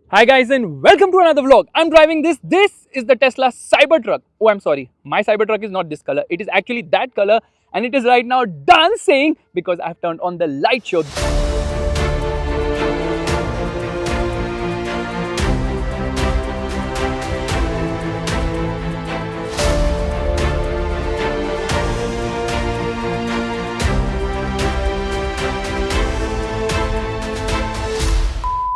Hi guys and welcome to another vlog. I'm driving this. This is the Tesla Cybertruck. Oh, I'm sorry. My Cybertruck is not this color. It is actually that color and it is right now dancing because I've turned on the light show.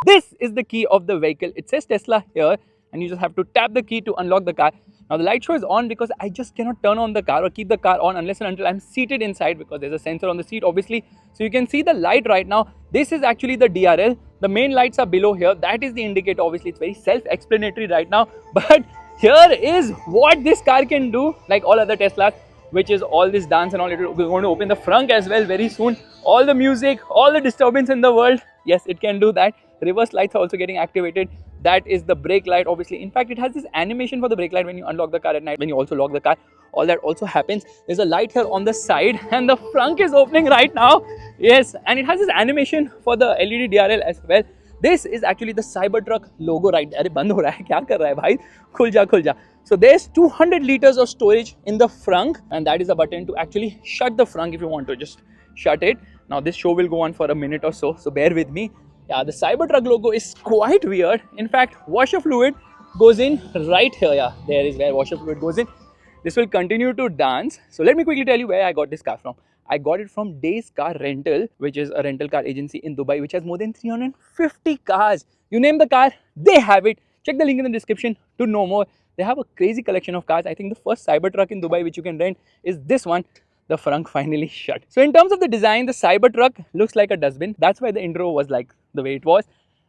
This is the key of the vehicle. It says Tesla here and you just have to tap the key to unlock the car. Now the light show is on because I just cannot turn on the car or keep the car on unless and until I'm seated inside because there's a sensor on the seat obviously. So you can see the light right now. This is actually the DRL. The main lights are below here. That is the indicator. Obviously it's very self-explanatory right now. But here is what this car can do like all other Teslas, which is all this dance and all. We're going to open the frunk as well very soon. All the music, all the disturbance in the world. Yes, it can do that. Reverse lights are also getting activated. That is the brake light obviously. In fact, it has this animation for the brake light when you unlock the car at night, when you also lock the car. All that also happens. There's a light here on the side and the frunk is opening right now. Yes, and it has this animation for the LED DRL as well. This is actually the Cybertruck logo right there. Arey, band ho raha hai, kya kar raha hai bhai? Khul ja, khul ja. So there's 200 liters of storage in the frunk and that is a button to actually shut the frunk if you want to just shut it. Now this show will go on for a minute or so bear with me. Yeah, the Cybertruck logo is quite weird. In fact, washer fluid goes in right here. Yeah, there is where washer fluid goes in. This will continue to dance. So let me quickly tell you where I got this car from. I got it from Days Car Rental, which is a rental car agency in Dubai, which has more than 350 cars. You name the car, they have it. Check the link in the description to know more. They have a crazy collection of cars. I think the first Cybertruck in Dubai which you can rent is this one. The frunk finally shut. So in terms of the design, the Cybertruck looks like a dustbin. That's why the intro was like the way it was.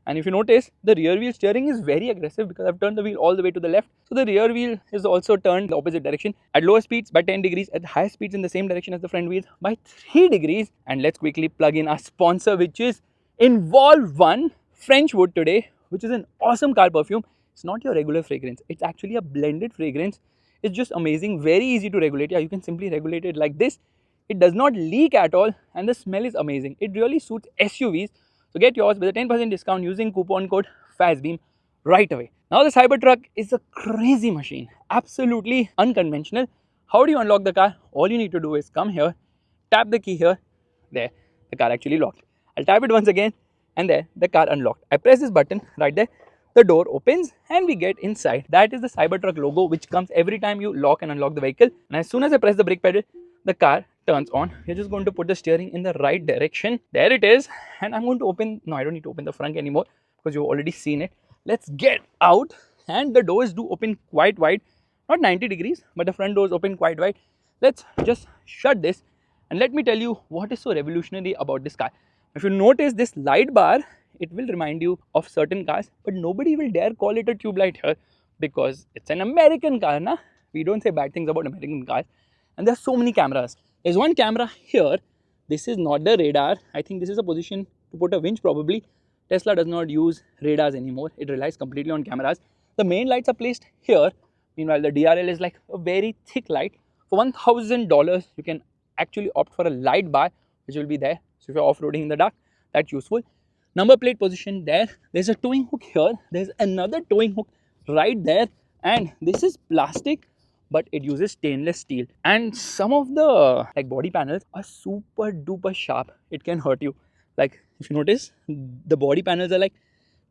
And if you notice, the rear wheel steering is very aggressive because I've turned the wheel all the way to the left. So the rear wheel is also turned the opposite direction at lower speeds by 10 degrees, at higher speeds in the same direction as the front wheels by 3 degrees. And let's quickly plug in our sponsor, which is Involve One French Wood today, which is an awesome car perfume. It's not your regular fragrance. It's actually a blended fragrance. It's just amazing, very easy to regulate. Yeah, you can simply regulate it like this. It does not leak at all and the smell is amazing. It really suits SUVs. So get yours with a 10% discount using coupon code FASBEAM right away. Now the Cybertruck is a crazy machine, absolutely unconventional. How do you unlock the car? All you need to do is come here, tap the key here, there, the car actually locked. I'll tap it once again and there, the car unlocked. I press this button right there, the door opens and we get inside. That is the Cybertruck logo which comes every time you lock and unlock the vehicle. And as soon as I press the brake pedal, the car turns on. You're just going to put the steering in the right direction. There it is. And I'm going to open, no, I don't need to open the front anymore because you've already seen it. Let's get out and the doors do open quite wide, not 90 degrees, but the front doors open quite wide. Let's just shut this and let me tell you what is so revolutionary about this car. If you notice this light bar, it will remind you of certain cars, but nobody will dare call it a tube light here because it's an American car, na? We don't say bad things about American cars. And there are so many cameras. There's one camera here. This is not the radar. I think this is a position to put a winch probably. Tesla does not use radars anymore. It relies completely on cameras. The main lights are placed here. Meanwhile, the DRL is like a very thick light. For $1,000, you can actually opt for a light bar, which will be there. So if you're off-roading in the dark, that's useful. Number plate position there. There's a towing hook here. There's another towing hook right there. And this is plastic, but it uses stainless steel. And some of the body panels are super duper sharp. It can hurt you. Like if you notice, the body panels are like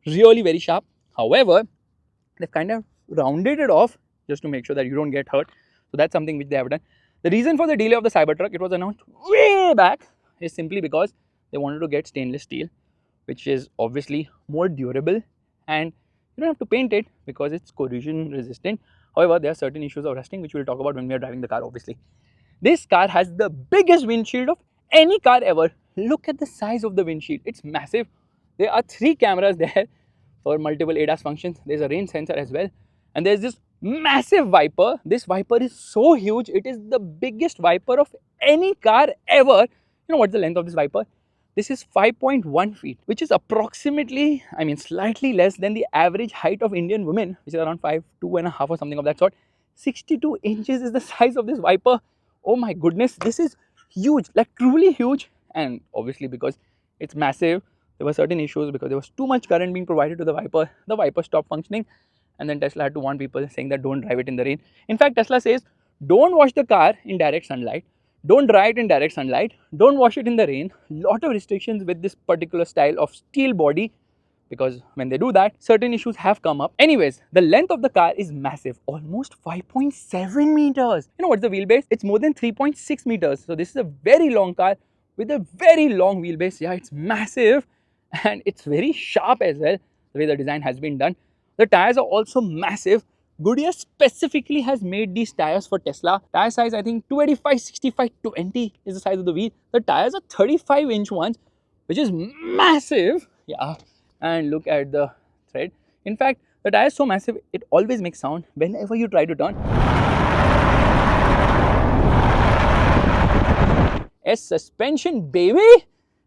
really very sharp. However, they've kind of rounded it off just to make sure that you don't get hurt. So that's something which they have done. The reason for the delay of the Cybertruck, it was announced way back, is simply because they wanted to get stainless steel, which is obviously more durable and you don't have to paint it because it's corrosion resistant. However, there are certain issues of rusting which we'll talk about when we are driving the car obviously. This car has the biggest windshield of any car ever. Look at the size of the windshield. It's massive. There are 3 cameras there for multiple ADAS functions. There's a rain sensor as well. And there's this massive wiper. This wiper is so huge. It is the biggest wiper of any car ever. You know what's the length of this wiper? This is 5.1 feet, which is approximately, slightly less than the average height of Indian women, which is around 5'2.5" or something of that sort. 62 inches is the size of this wiper. Oh my goodness, this is huge, like truly huge. And obviously because it's massive, there were certain issues because there was too much current being provided to the wiper. The wiper stopped functioning, and then Tesla had to warn people saying that don't drive it in the rain. In fact, Tesla says don't wash the car in direct sunlight, don't drive it in direct sunlight, don't wash it in the rain. Lot of restrictions with this particular style of steel body, because when they do that, certain issues have come up. Anyways, the length of the car is massive, almost 5.7 meters. You know what's the wheelbase? It's more than 3.6 meters. So this is a very long car with a very long wheelbase. Yeah, it's massive and it's very sharp as well, the way the design has been done. The tires are also massive. Goodyear specifically has made these tires for Tesla. Tire size, I think 285, 65, 20 is the size of the wheel. The tires are 35-inch ones, which is massive. Yeah, and look at the thread. In fact, the tire is so massive, it always makes sound whenever you try to turn. S suspension, baby!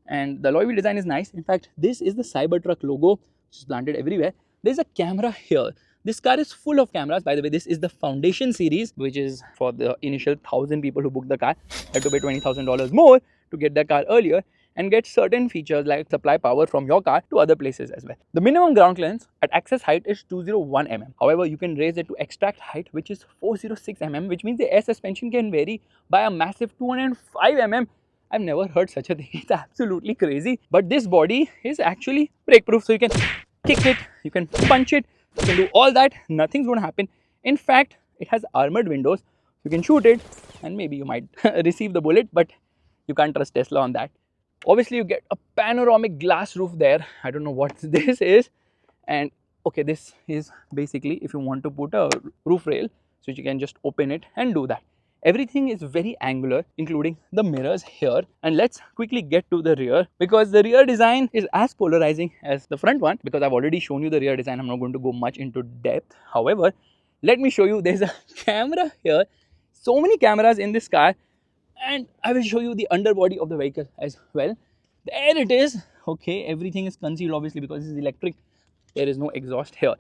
And the alloy wheel design is nice. In fact, this is the Cybertruck logo, which is planted everywhere. There's a camera here. This car is full of cameras. By the way, this is the Foundation series, which is for the initial 1,000 people who booked the car. Had to pay $20,000 more to get the car earlier and get certain features like supply power from your car to other places as well. The minimum ground clearance at access height is 201 mm. However, you can raise it to extract height, which is 406 mm, which means the air suspension can vary by a massive 205 mm. I've never heard such a thing. It's absolutely crazy. But this body is actually brake proof, so you can kick it, you can punch it, you can do all that. Nothing's going to happen. In fact, it has armored windows. You can shoot it and maybe you might receive the bullet, but you can't trust Tesla on that. Obviously, you get a panoramic glass roof there. I don't know what this is. And okay, this is basically if you want to put a roof rail, so you can just open it and do that. Everything is very angular, including the mirrors here. And let's quickly get to the rear, because the rear design is as polarizing as the front one. Because I've already shown you the rear design, I'm not going to go much into depth. However, let me show you, there's a camera here. So many cameras in this car. And I will show you the underbody of the vehicle as well. There it is. Okay, everything is concealed obviously because this is electric. There is no exhaust here.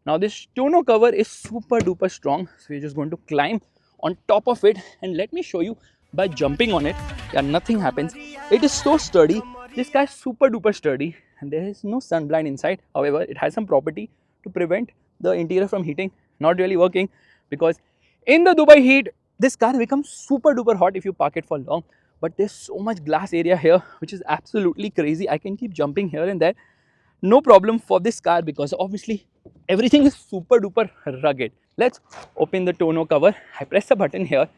Now this tonneau cover is super duper strong. So we're just going to climb on top of it and let me show you by jumping on it. Yeah, nothing happens. It is so sturdy. This car is super duper sturdy and there is no sunblind inside. However, it has some property to prevent the interior from heating. Not really working because in the Dubai heat, this car becomes super duper hot if you park it for long. But there's so much glass area here, which is absolutely crazy. I can keep jumping here and there. No problem for this car because obviously everything is super duper rugged. Let's open the tonneau cover. I press a button here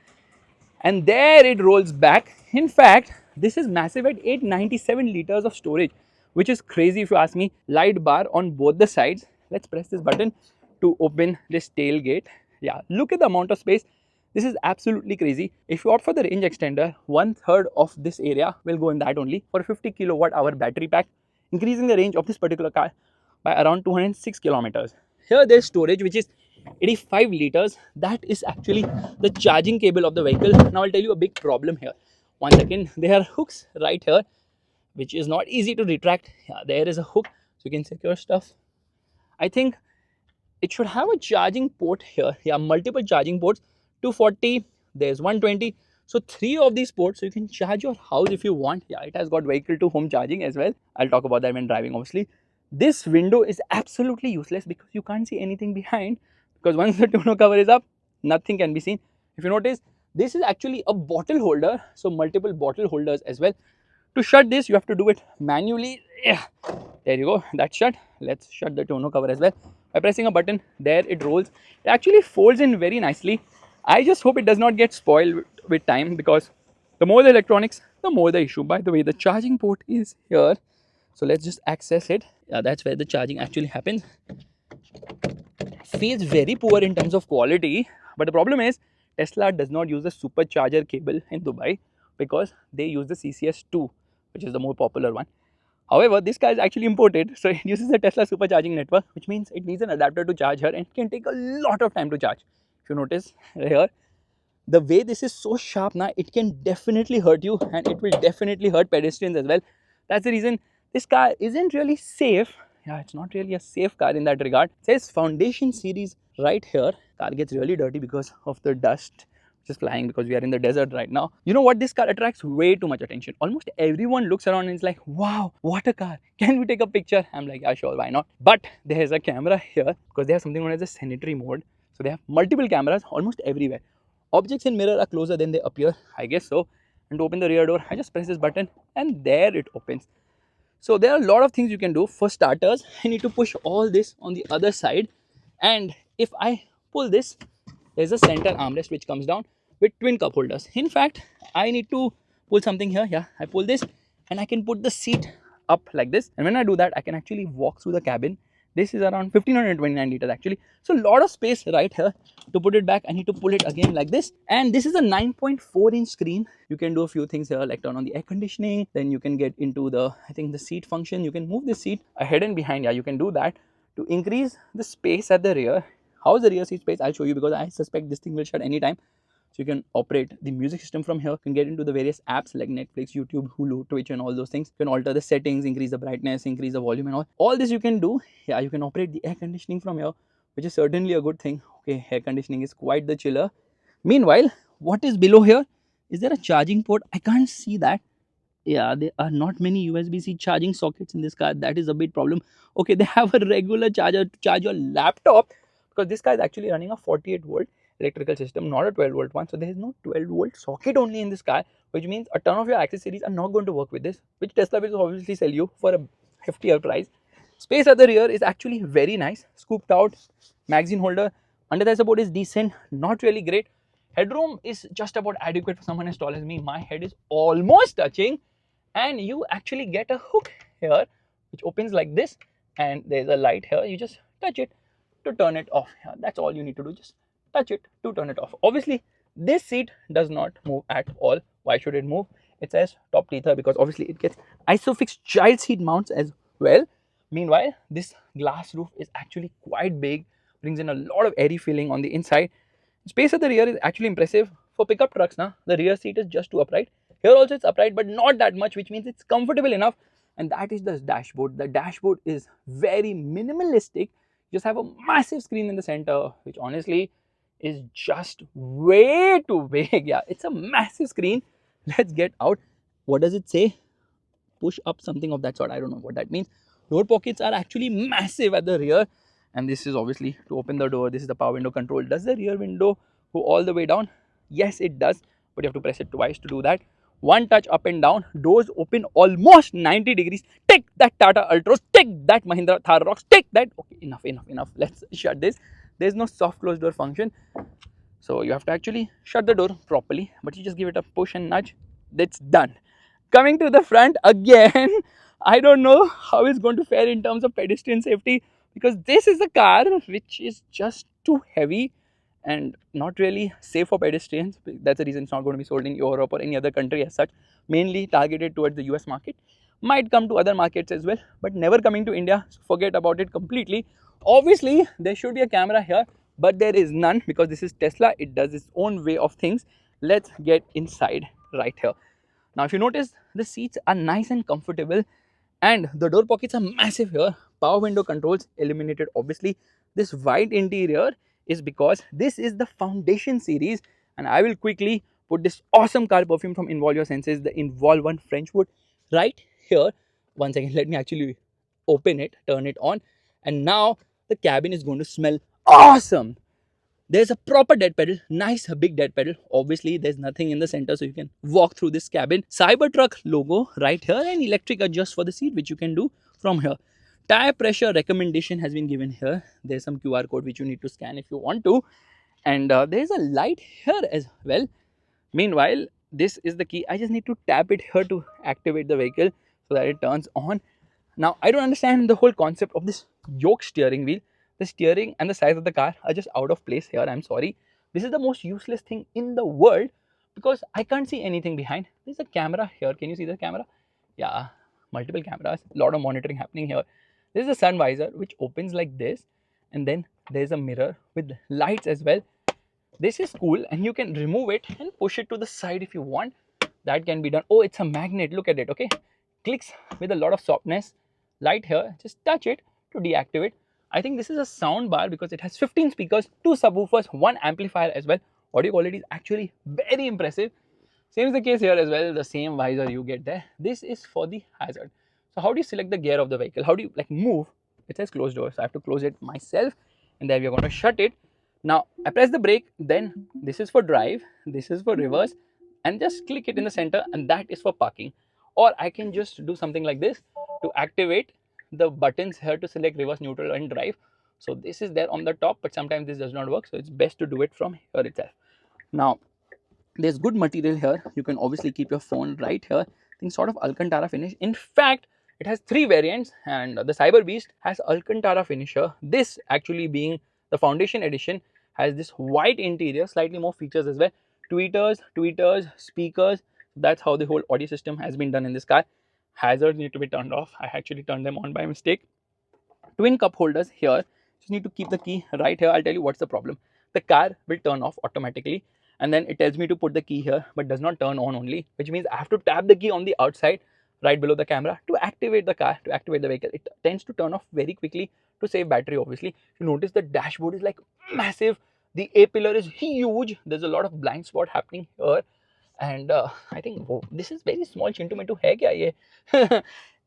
and there it rolls back. In fact, this is massive at 897 liters of storage, which is crazy if you ask me. Light bar on both the sides. Let's press this button to open this tailgate. Yeah, look at the amount of space. This is absolutely crazy. If you opt for the range extender, 1/3 of this area will go in that only for a 50 kilowatt hour battery pack, increasing the range of this particular car by around 206 kilometers. Here there's storage which is 85 liters. That is actually the charging cable of the vehicle. Now I'll tell you a big problem here. One second, there are hooks right here, which is not easy to retract. Yeah, there is a hook, so you can secure stuff. I think it should have a charging port here. Yeah, multiple charging ports. 240, there's 120. So 3 of these ports, so you can charge your house if you want. Yeah, it has got vehicle to home charging as well. I'll talk about that when driving obviously. This window is absolutely useless because you can't see anything behind, because once the tonneau cover is up, nothing can be seen. If you notice, this is actually a bottle holder, so multiple bottle holders as well. To shut this, you have to do it manually. Yeah, there you go, that's shut. Let's shut the tonneau cover as well. By pressing a button, there it rolls. It actually folds in very nicely. I just hope it does not get spoiled with time, because the more the electronics, the more the issue. By the way, the charging port is here. So let's just access it. Yeah, that's where the charging actually happens. Feels very poor in terms of quality. But the problem is, Tesla does not use the supercharger cable in Dubai because they use the CCS2, which is the more popular one. However, this car is actually imported, so it uses the Tesla supercharging network, which means it needs an adapter to charge here and it can take a lot of time to charge. If you notice here, the way this is so sharp now, it can definitely hurt you and it will definitely hurt pedestrians as well. That's the reason this car isn't really safe. Yeah, it's not really a safe car in that regard. It says Foundation series right here. Car gets really dirty because of the dust just flying because we are in the desert right now. You know what? This car attracts way too much attention. Almost everyone looks around and is like, wow, what a car. Can we take a picture? I'm like, yeah, sure, why not? But there's a camera here because they have something known as a sanitary mode. So they have multiple cameras almost everywhere. Objects in mirror are closer than they appear, I guess so. And to open the rear door, I just press this button and there it opens. So there are a lot of things you can do. For starters, I need to push all this on the other side, and if I pull this, there's a center armrest which comes down with twin cup holders. In fact, I need to pull something here. Yeah, I pull this and I can put the seat up like this, and when I do that, I can actually walk through the cabin. This is around 1529 liters actually, so a lot of space right here. To put it back, I need to pull it again like this, and this is a 9.4-inch screen. You can do a few things here, like turn on the air conditioning, then you can get into the, I think, the seat function. You can move the seat ahead and behind. Yeah, you can do that to increase the space at the rear. How is the rear seat space? I'll show you, because I suspect this thing will shut anytime. So you can operate the music system from here. You can get into the various apps like Netflix, YouTube, Hulu, Twitch, and all those things. You can alter the settings, increase the brightness, increase the volume and all. All this you can do. Yeah, you can operate the air conditioning from here, which is certainly a good thing. Okay, air conditioning is quite the chiller. Meanwhile, what is below here? Is there a charging port? I can't see that. Yeah, there are not many USB-C charging sockets in this car. That is a big problem. Okay, they have a regular charger to charge your laptop, because this car is actually running a 48-volt electrical system, not a 12-volt one. So there is no 12-volt socket only in this car, which means a ton of your accessories are not going to work with this, which Tesla will obviously sell you for a heftier price. Space at the rear is actually very nice. Scooped out magazine holder. Under the support is decent, not really great. Headroom is just about adequate for someone as tall as me. My head is almost touching, and you actually get a hook here which opens like this, and there's a light here. You just touch it to turn it off. Yeah, that's all you need to do, just touch it to turn it off. Obviously this seat does not move at all. Why should it move? It says top teether because obviously it gets isofix child seat mounts as well. Meanwhile, this glass roof is actually quite big, brings in a lot of airy feeling on the inside. Space at the rear is actually impressive. For pickup trucks now, the rear seat is just too upright. Here also it's upright, but not that much, which means it's comfortable enough. And that is the dashboard. The dashboard is very minimalistic. You just have a massive screen in the center, which honestly is just way too big. Yeah, it's a massive screen. Let's get out. What does it say? Push up, something of that sort. I don't know what that means. Door pockets are actually massive at the rear, and this is obviously to open the door. This is the power window control. Does the rear window go all the way down? Yes, it does, but you have to press it twice to do that. One touch up and down, doors open almost 90 degrees. Take that Tata Ultros, take that Mahindra Thar Rocks, take that. Okay, enough. Let's shut this. There's no soft close door function, so you have to actually shut the door properly, but you just give it a push and nudge. That's done. Coming to the front again, I don't know how it's going to fare in terms of pedestrian safety, because this is a car which is just too heavy and not really safe for pedestrians. That's the reason it's not going to be sold in Europe or any other country as such. Mainly targeted towards the US market. Might come to other markets as well, but never coming to India, so forget about it completely. Obviously, there should be a camera here, but there is none because this is Tesla. It does its own way of things. Let's get inside right here. Now, if you notice, the seats are nice and comfortable, and the door pockets are massive here. Power window controls illuminated. Obviously, this white interior is because this is the Foundation series, and I will quickly put this awesome car perfume from Involve Your Senses, the Involve One French Wood, right here. One second, let me actually open it, turn it on, and now the cabin is going to smell awesome. There's a proper dead pedal, nice big dead pedal. Obviously, there's nothing in the center, so you can walk through this cabin. Cybertruck logo right here, and electric adjust for the seat, which you can do from here. Tire pressure recommendation has been given here. There's some QR code which you need to scan if you want to. And there's a light here as well. Meanwhile, this is the key. I just need to tap it here to activate the vehicle so that it turns on. Now, I don't understand the whole concept of this yoke steering wheel. The steering and the size of the car are just out of place here. I'm sorry. This is the most useless thing in the world because I can't see anything behind. There's a camera here. Can you see the camera? Yeah, multiple cameras. A lot of monitoring happening here. This is a sun visor which opens like this, and then there's a mirror with lights as well. This is cool, and you can remove it and push it to the side if you want. That can be done. Oh, it's a magnet. Look at it. Okay, clicks with a lot of softness. Light here. Just touch it to deactivate. I think this is a sound bar because it has 15 speakers, 2 subwoofers, 1 amplifier as well. Audio quality is actually very impressive. Same is the case here as well. The same visor you get there. This is for the hazard. So how do you select the gear of the vehicle? How do you like move? It says closed door, so I have to close it myself, and then we are going to shut it. Now I press the brake, then this is for drive, this is for reverse, and just click it in the center, and that is for parking. Or I can just do something like this to activate the buttons here to select reverse, neutral, and drive. So this is there on the top, but sometimes this does not work, so it's best to do it from here itself. Now there's good material here. You can obviously keep your phone right here. I think sort of Alcantara finish. In fact, it has 3 variants, and the Cyber Beast has Alcantara finish here. This actually being the foundation edition has this white interior, slightly more features as well. Tweeters, speakers. That's how the whole audio system has been done in this car. Hazards need to be turned off. I actually turned them on by mistake. Twin cup holders here. Just need to keep the key right here. I'll tell you what's the problem. The car will turn off automatically, and then it tells me to put the key here, but does not turn on only, which means I have to tap the key on the outside right below the camera to activate the car, to activate the vehicle. It tends to turn off very quickly to save battery. Obviously, you notice the dashboard is like massive. The A pillar is huge. There's a lot of blind spot happening here, and I think this is very small. Chintu mintu hai kya ye?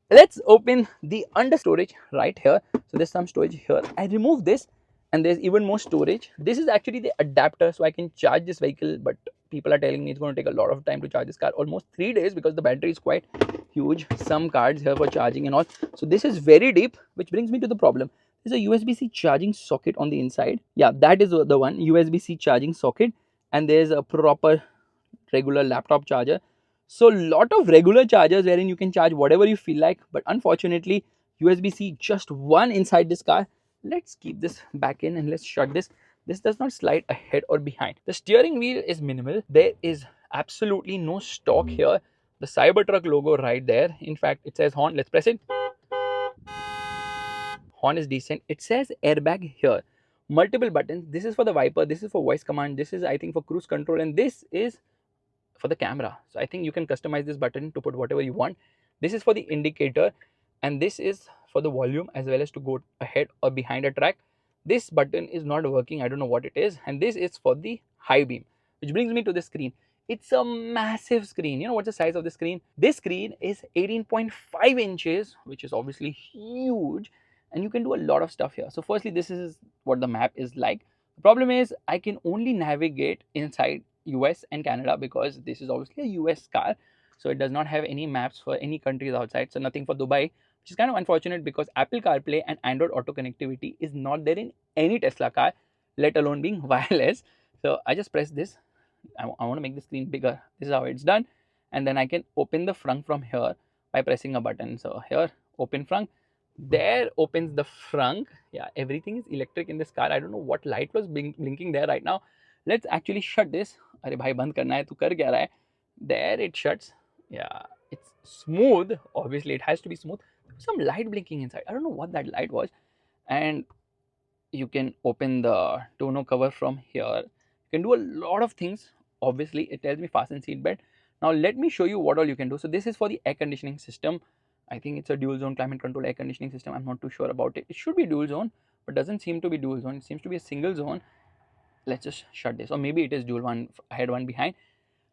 Let's open the under storage right here. So there's some storage here. I remove this, and there's even more storage. This is actually the adapter, so I can charge this vehicle, but people are telling me it's going to take a lot of time to charge this car, almost 3 days, because the battery is quite huge. Some cards here for charging and all. So this is very deep, which brings me to the problem. There's a USB-C charging socket on the inside. Yeah, that is the one, USB-C charging socket, and there's a proper regular laptop charger. So lot of regular chargers wherein you can charge whatever you feel like, but unfortunately USB-C just one inside this car. Let's keep this back in and let's shut this. This does not slide ahead or behind. The steering wheel is minimal. There is absolutely no stock here. The Cybertruck logo right there. In fact, it says horn. Let's press it. Horn is decent. It says airbag here. Multiple buttons. This is for the wiper. This is for voice command. This is, I think, for cruise control, and this is for the camera. So I think you can customize this button to put whatever you want. This is for the indicator, and this is for the volume as well as to go ahead or behind a track. This button is not working. I don't know what it is. And this is for the high beam, which brings me to the screen. It's a massive screen. You know what's the size of the screen? This screen is 18.5 inches, which is obviously huge, and you can do a lot of stuff here. So firstly, this is what the map is like. The problem is I can only navigate inside US and Canada, because this is obviously a US car, so it does not have any maps for any countries outside. So nothing for Dubai, which is kind of unfortunate, because Apple CarPlay and Android Auto connectivity is not there in any Tesla car, let alone being wireless. So I just press this. I want to make the screen bigger. This is how it's done, and then I can open the frunk from here by pressing a button. So here, open frunk. There opens the frunk. Yeah, everything is electric in this car. I don't know what light was blinking there right now. Let's actually shut this. Arey bhai, band karna hai, tu kar kya raha hai? There it shuts. Yeah, it's smooth. Obviously, it has to be smooth. There's some light blinking inside. I don't know what that light was. And you can open the tonneau cover from here. You can do a lot of things. Obviously, it tells me fasten seat belt. Now, let me show you what all you can do. So, this is for the air conditioning system. I think it's a dual zone climate control air conditioning system. I'm not too sure about it. It should be dual zone, but doesn't seem to be dual zone. It seems to be a single zone. Let's just shut this, or maybe it is dual, one ahead, one behind.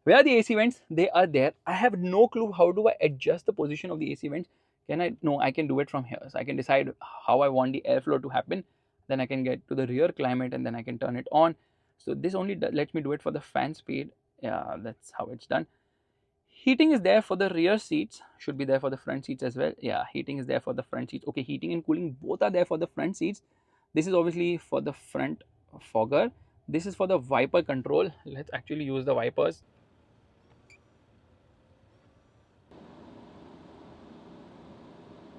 Where are the AC vents? They are there. I have no clue how do I adjust the position of the AC vents. Can I? No, I can do it from here. So I can decide how I want the airflow to happen. Then I can get to the rear climate, and then I can turn it on. So this only lets me do it for the fan speed. Yeah, that's how it's done. Heating is there for the rear seats, should be there for the front seats as well. Yeah, heating is there for the front seats. Okay, heating and cooling both are there for the front seats. This is obviously for the front fogger. This is for the wiper control. Let's actually use the wipers.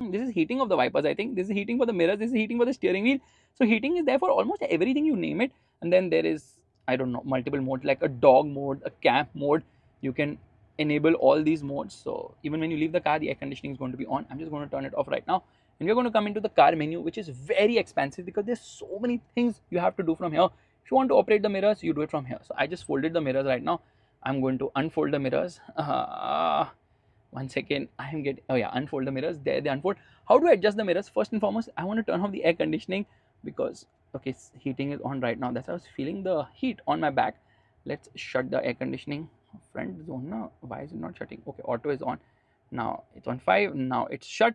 This is heating of the wipers, I think. This is heating for the mirrors. This is heating for the steering wheel. So heating is there for almost everything, you name it. And then there is, I don't know, multiple modes, like a dog mode, a camp mode. You can enable all these modes. So even when you leave the car, the air conditioning is going to be on. I'm just going to turn it off right now. And we're going to come into the car menu, which is very expansive, because there's so many things you have to do from here. If you want to operate the mirrors, you do it from here. So I just folded the mirrors right now. I'm going to unfold the mirrors. 1 second, I am getting, oh yeah, unfold the mirrors. There they unfold. How do I adjust the mirrors? First and foremost, I want to turn off the air conditioning, because okay, heating is on right now. That's how I was feeling the heat on my back. Let's shut the air conditioning. Front zone now, why is it not shutting? Okay, auto is on. Now it's on 5. Now it's shut.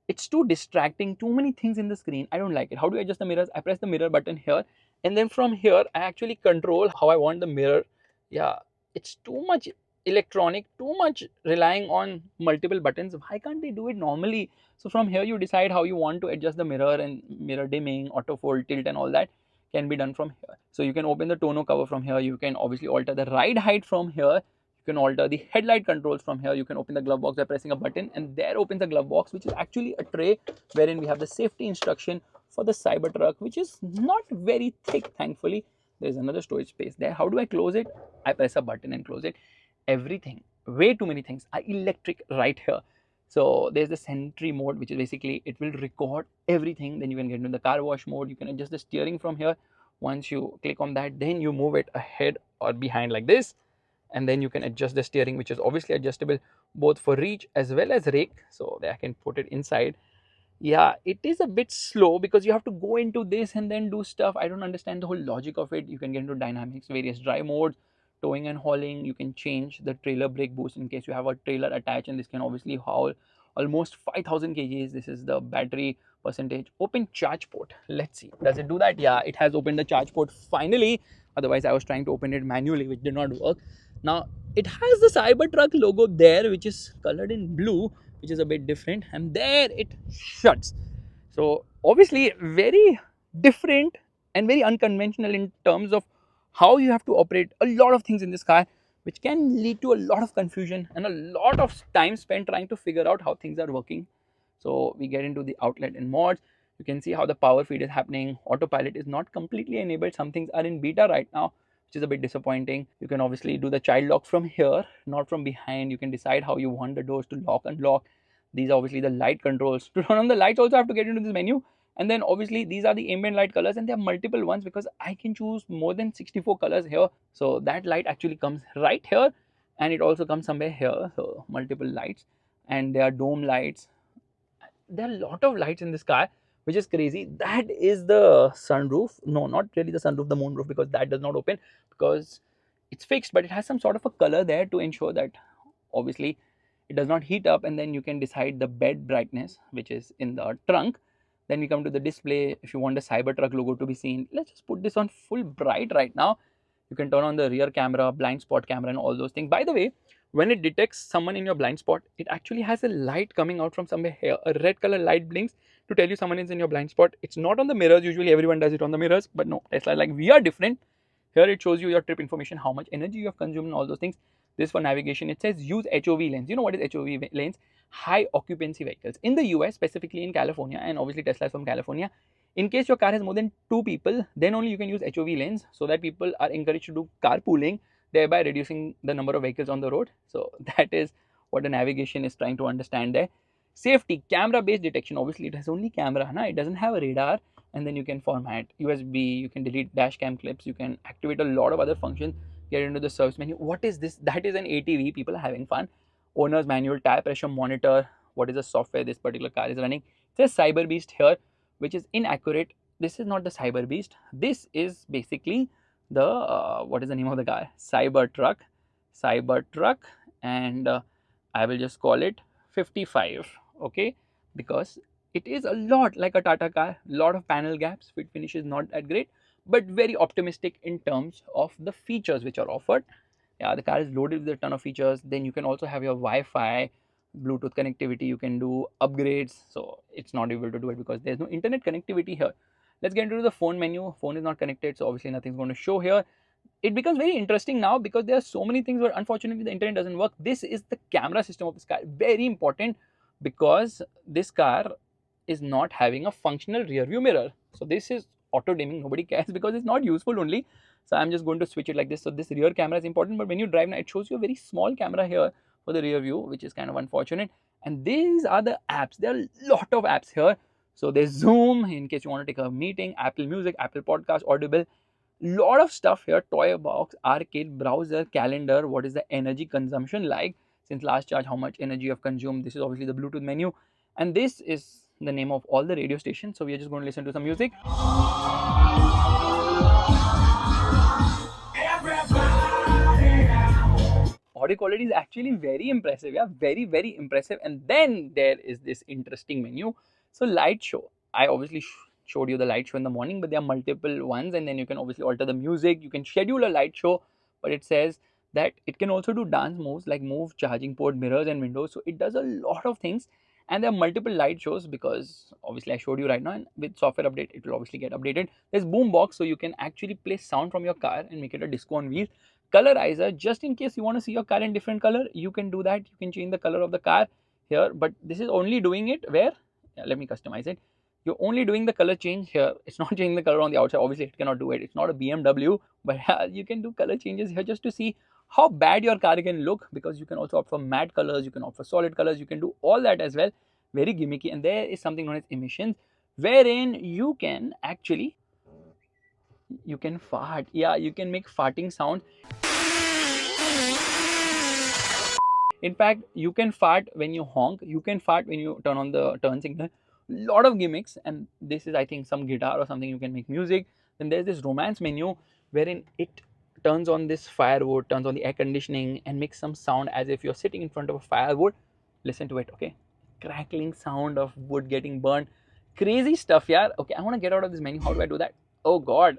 It's too distracting, too many things in the screen. I don't like it. How do I adjust the mirrors? I press the mirror button here, and then from here I actually control how I want the mirror. Yeah, it's too much electronic, too much relying on multiple buttons. Why can't they do it normally? So from here you decide how you want to adjust the mirror, and mirror dimming, auto fold, tilt, and all that can be done from here. So you can open the tonneau cover from here. You can obviously alter the ride height from here. You can alter the headlight controls from here. You can open the glove box by pressing a button, and there opens the glove box, which is actually a tray wherein we have the safety instruction for the Cybertruck, which is not very thick, thankfully. There's another storage space there. How do I close it? I press a button and close it. Everything, way too many things are electric right here. So there's the Sentry mode, which is basically it will record everything. Then you can get into the car wash mode. You can adjust the steering from here. Once you click on that, then you move it ahead or behind like this, and then you can adjust the steering, which is obviously adjustable both for reach as well as rake. So I can put it inside. Yeah, it is a bit slow because you have to go into this and then do stuff. I don't understand the whole logic of it. You can get into dynamics, various drive modes, towing and hauling. You can change the trailer brake boost in case you have a trailer attached, and this can obviously haul almost 5000 kgs. This is the battery percentage. Open charge port. Let's see, does it do that? Yeah, it has opened the charge port finally. Otherwise I was trying to open it manually, which did not work. Now it has the Cybertruck logo there, which is colored in blue, which is a bit different, and there it shuts. So obviously very different and very unconventional in terms of how you have to operate a lot of things in this car, which can lead to a lot of confusion and a lot of time spent trying to figure out how things are working. So we get into the outlet and mods. You can see how the power feed is happening. Autopilot is not completely enabled. Some things are in beta right now, which is a bit disappointing. You can obviously do the child lock from here, not from behind. You can decide how you want the doors to lock and lock. These are obviously the light controls. To turn on the lights also have to get into this menu. And then obviously these are the ambient light colors, and there are multiple ones because I can choose more than 64 colors here. So that light actually comes right here, and it also comes somewhere here. So multiple lights, and there are dome lights. There are a lot of lights in this car, which is crazy. That is the sunroof. No, not really the sunroof, the moonroof, because that does not open because it's fixed, but it has some sort of a color there to ensure that obviously it does not heat up. And then you can decide the bed brightness, which is in the trunk. Then we come to the display. If you want the Cybertruck logo to be seen, let's just put this on full bright right now. You can turn on the rear camera, blind spot camera, and all those things. By the way, when it detects someone in your blind spot, it actually has a light coming out from somewhere here. A red color light blinks to tell you someone is in your blind spot. It's not on the mirrors. Usually everyone does it on the mirrors, but no, Tesla, like, we are different. Here it shows you your trip information, how much energy you have consumed, and all those things. This for navigation. It says use HOV lanes. You know what is HOV lanes? High occupancy vehicles. In the US, specifically in California, and obviously Tesla is from California, in case your car has more than 2 people, then only you can use HOV lanes, so that people are encouraged to do carpooling, thereby reducing the number of vehicles on the road. So that is what the navigation is trying to understand there. Safety, camera based detection. Obviously it has only camera, it doesn't have a radar. And then you can format USB, you can delete dash cam clips, you can activate a lot of other functions. Get into the service menu. What is this? That is an ATV. People are having fun. Owner's manual, tire pressure monitor. What is the software this particular car is running? It says Cyber Beast here, which is inaccurate. This is not the Cyber Beast. This is basically the what is the name of the car? Cybertruck. And I will just call it 55. Okay, because it is a lot like a Tata car. Lot of panel gaps. Fit finish is not that great, but very optimistic in terms of the features which are offered. Yeah, the car is loaded with a ton of features. Then you can also have your Wi-Fi, Bluetooth connectivity. You can do upgrades. So it's not able to do it because there's no internet connectivity here. Let's get into the phone menu. Phone is not connected, so obviously nothing's going to show here. It becomes very interesting now because there are so many things where unfortunately the internet doesn't work. This is the camera system of this car. Very important because this car is not having a functional rear view mirror. So this is auto dimming. Nobody cares because it's not useful only. So I'm just going to switch it like this. So this rear camera is important, but when you drive now, it shows you a very small camera here for the rear view, which is kind of unfortunate. And these are the apps. There are a lot of apps here. So there's Zoom in case you want to take a meeting, Apple Music, Apple Podcast, Audible. Lot of stuff here. Toy box, arcade, browser, calendar. What is the energy consumption like since last charge? How much energy you have consumed? This is obviously the Bluetooth menu, and this is the name of all the radio stations. So we are just going to listen to some music. Everybody. audio quality is actually very impressive. Yeah, very, very impressive. And then there is this interesting menu. So light show, I obviously showed you the light show in the morning, but there are multiple ones, and then you can obviously alter the music. You can schedule a light show, but it says that it can also do dance moves like move, charging port, mirrors and windows. So it does a lot of things, and there are multiple light shows because obviously I showed you right now, and with software update it will obviously get updated. There's boom box, so you can actually play sound from your car and make it a disco on wheels. Colorizer, just in case you want to see your car in different color, you can do that. You can change the color of the car here, but this is only doing it where, yeah, let me customize it. You're only doing the color change here. It's not changing the color on the outside. Obviously it cannot do it. It's not a BMW, but you can do color changes here just to see how bad your car can look, because you can also opt for matte colors, you can opt for solid colors, you can do all that as well. Very gimmicky. And there is something known as emissions, wherein you can actually, you can fart. Yeah, you can make farting sound. In fact, you can fart when you honk, you can fart when you turn on the turn signal. Lot of gimmicks, and this is I think some guitar or something, you can make music. Then there's this romance menu wherein it turns on this firewood, turns on the air conditioning and makes some sound as if you're sitting in front of a firewood. Listen to it, okay? Crackling sound of wood getting burned. Crazy stuff, yeah. Okay, I want to get out of this menu. How do I do that? Oh god.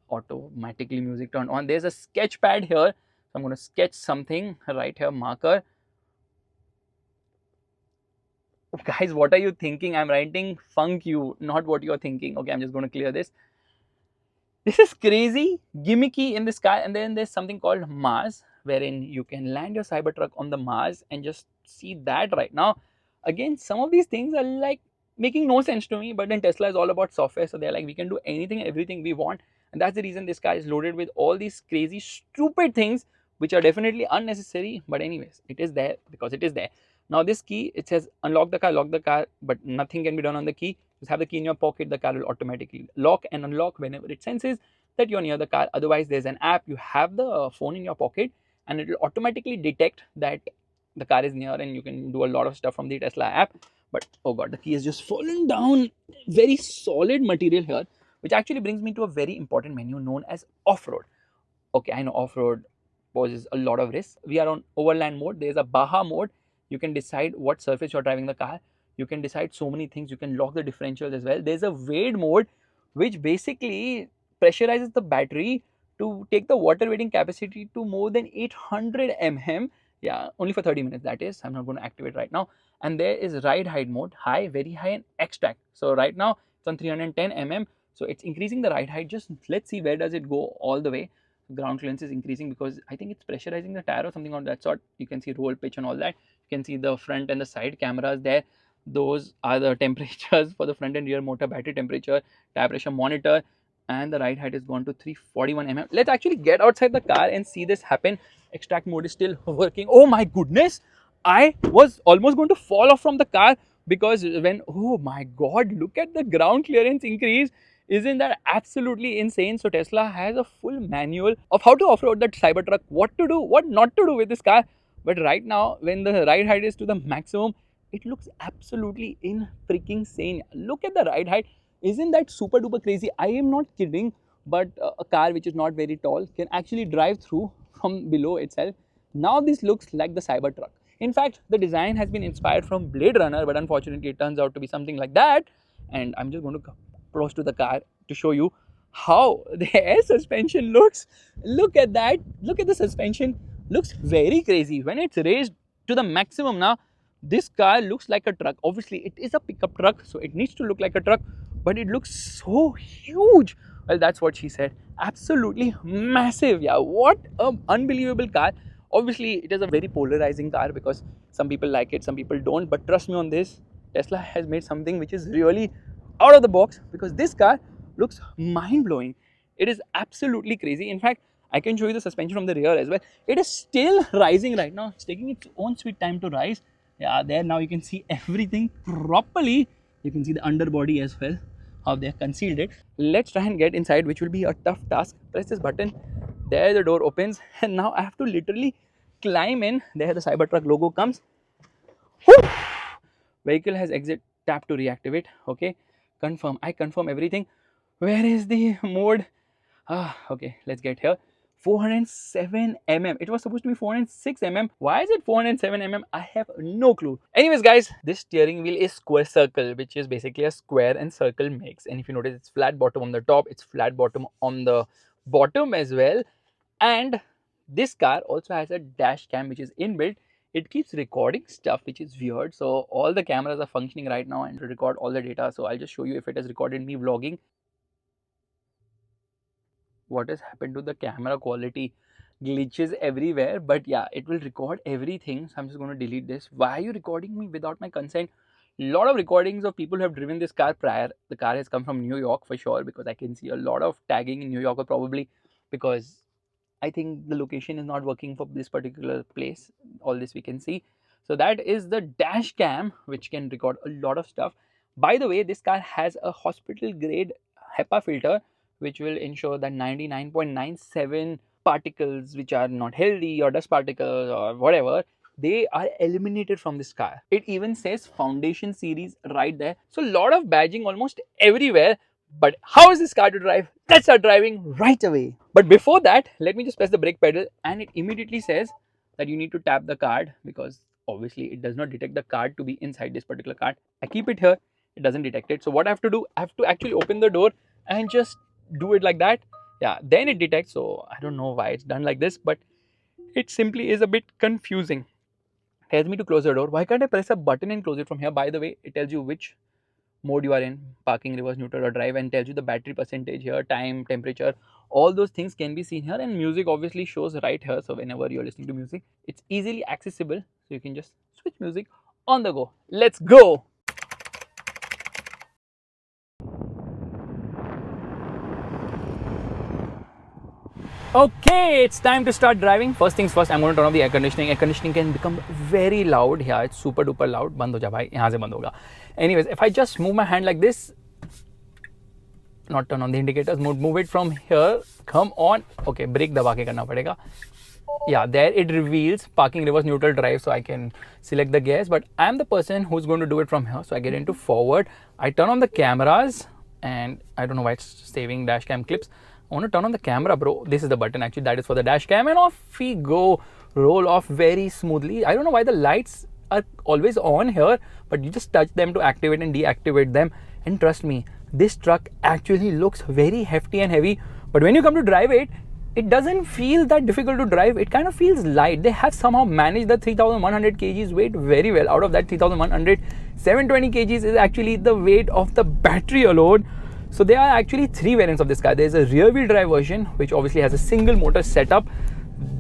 Automatically music turned on. There's a sketch pad here, so I'm going to sketch something right here, marker. Guys, what are you thinking? I'm writing funk you, not what you're thinking. Okay, I'm just going to clear this. This is crazy, gimmicky in the sky. And then there's something called Mars, wherein you can land your Cybertruck on the Mars and just see that right now. Again, some of these things are like making no sense to me, but then Tesla is all about software, so they're like, we can do anything and everything we want. And that's the reason this car is loaded with all these crazy, stupid things, which are definitely unnecessary. But anyways, it is there because it is there. Now this key, it says unlock the car, lock the car, but nothing can be done on the key. Just have the key in your pocket, the car will automatically lock and unlock whenever it senses that you're near the car. Otherwise, there's an app. You have the phone in your pocket and it will automatically detect that the car is near, and you can do a lot of stuff from the Tesla app. But oh god, the key has just fallen down. Very solid material here, which actually brings me to a very important menu known as off-road. Okay, I know off-road poses a lot of risk. We are on overland mode. There's a Baja mode. You can decide what surface you're driving the car. You can decide so many things. You can lock the differentials as well. There's a Wade mode, which basically pressurizes the battery to take the water weighting capacity to more than 800 mm. Yeah, only for 30 minutes, that is. I'm not going to activate right now. And there is ride height mode, high, very high, and extract. So right now it's on 310 mm. So it's increasing the ride height. Just let's see where does it go all the way. Ground clearance is increasing because I think it's pressurizing the tire or something of that sort. You can see roll pitch and all that. You can see the front and the side cameras there. Those are the temperatures for the front and rear motor, battery temperature, tire pressure monitor, and the ride height is gone to 341 mm. Let's actually get outside the car and see this happen. Extract mode is still working. Oh my goodness, I was almost going to fall off from the car because when, oh my god, look at the ground clearance increase. Isn't that absolutely insane? So Tesla has a full manual of how to off-road that Cybertruck, what to do, what not to do with this car. But right now, when the ride height is to the maximum, it looks absolutely in freaking sane. Look at the ride height. Isn't that super duper crazy? I am not kidding, but a car which is not very tall can actually drive through from below itself. Now this looks like the Cybertruck. In fact, the design has been inspired from Blade Runner, but unfortunately it turns out to be something like that. And I'm just going to close to the car to show you how the air suspension looks. Look at that. Look at the suspension. Looks very crazy. When it's raised to the maximum now, this car looks like a truck. Obviously, it is a pickup truck, so it needs to look like a truck, but it looks so huge. Well, that's what she said. Absolutely massive. Yeah, what an unbelievable car. Obviously, it is a very polarizing car because some people like it, some people don't. But trust me on this, Tesla has made something which is really out of the box, because this car looks mind-blowing. It is absolutely crazy. In fact, I can show you the suspension from the rear as well. It is still rising right now. It's taking its own sweet time to rise. Yeah, there now you can see everything properly. You can see the underbody as well, how they have concealed it. Let's try and get inside, which will be a tough task. Press this button. There the door opens, and now I have to literally climb in. There the Cybertruck logo comes. Whew! Vehicle has exit. Tap to reactivate. Okay, confirm. I confirm everything. Where is the mode? Okay, let's get here. 407 mm. It was supposed to be 406 mm. Why is it 407 mm? I have no clue. Anyways, guys, this steering wheel is square circle, which is basically a square and circle mix. And if you notice, it's flat bottom on the top, it's flat bottom on the bottom as well. And this car also has a dash cam which is inbuilt. It keeps recording stuff, which is weird. So all the cameras are functioning right now and to record all the data. So I'll just show you if it has recorded me vlogging. What has happened to the camera quality? Glitches everywhere, but yeah, it will record everything. So I'm just going to delete this. Why are you recording me without my consent? A lot of recordings of people who have driven this car prior. The car has come from New York for sure, because I can see a lot of tagging in New York, or probably because I think the location is not working for this particular place. All this we can see. So that is the dash cam, which can record a lot of stuff. By the way, this car has a hospital grade HEPA filter, which will ensure that 99.97 particles which are not healthy, or dust particles or whatever, they are eliminated from this car. It even says Foundation series right there. So a lot of badging almost everywhere. But how is this car to drive? Let's start driving right away. But before that, let me just press the brake pedal, and it immediately says that you need to tap the card, because obviously it does not detect the card to be inside this particular card. I keep it here, it doesn't detect it. So what I have to do, I have to actually open the door and just do it like that. Yeah, then it detects. So I don't know why it's done like this, but it simply is a bit confusing. It tells me to close the door. Why can't I press a button and close it from here? By the way, it tells you which mode you are in: parking, reverse, neutral, or drive, and tells you the battery percentage here, time, temperature. All those things can be seen here, and music obviously shows right here. So whenever you're listening to music, it's easily accessible, so you can just switch music on the go. Let's go. Okay, it's time to start driving. First things first, I'm going to turn off the air conditioning. Air conditioning can become very loud. Yeah, it's super duper loud. Band ho ja bhai, yahan se band hoga. Anyways, if I just move my hand like this, not turn on the indicators, move it from here, come on. Okay, brake daba ke karna padega. Yeah, there it reveals parking, reverse, neutral, drive, so I can select the gears. But I'm the person who's going to do it from here. So I get into forward, I turn on the cameras, and I don't know why it's saving dash cam clips. I want to turn on the camera, bro. This is the button actually, that is for the dash cam, and off we go. Roll off very smoothly. I don't know why the lights are always on here, but you just touch them to activate and deactivate them. And trust me, this truck actually looks very hefty and heavy, but when you come to drive it, it doesn't feel that difficult to drive. It kind of feels light. They have somehow managed the 3100 kgs weight very well. Out of that 3100, 720 kgs is actually the weight of the battery alone. So there are actually three variants of this car. There's a rear wheel drive version, which obviously has a single motor setup